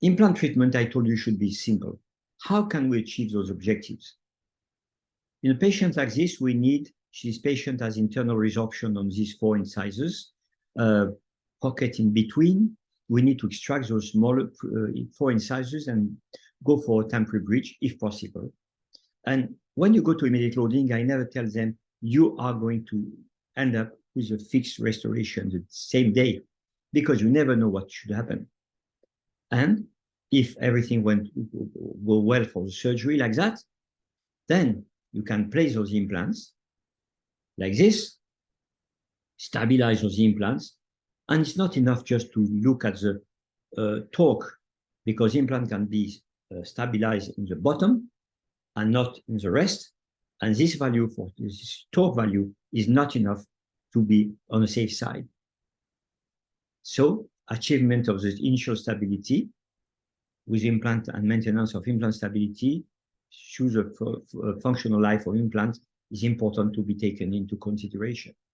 Implant treatment, I told you, should be simple. How can we achieve those objectives? In a patient like this, this patient has internal resorption on these four incisors, pocket in between. We need to extract those smaller four incisors and go for a temporary bridge if possible. And when you go to immediate loading, I never tell them you are going to end up with a fixed restoration the same day, because you never know what should happen. And if everything go well for the surgery like that, then you can place those implants like this, stabilize those implants, and it's not enough just to look at the torque, because implant can be stabilized in the bottom and not in the rest, and this value for this torque value is not enough to be on the safe side. So achievement of the initial stability with implant and maintenance of implant stability through the functional life of implants is important to be taken into consideration.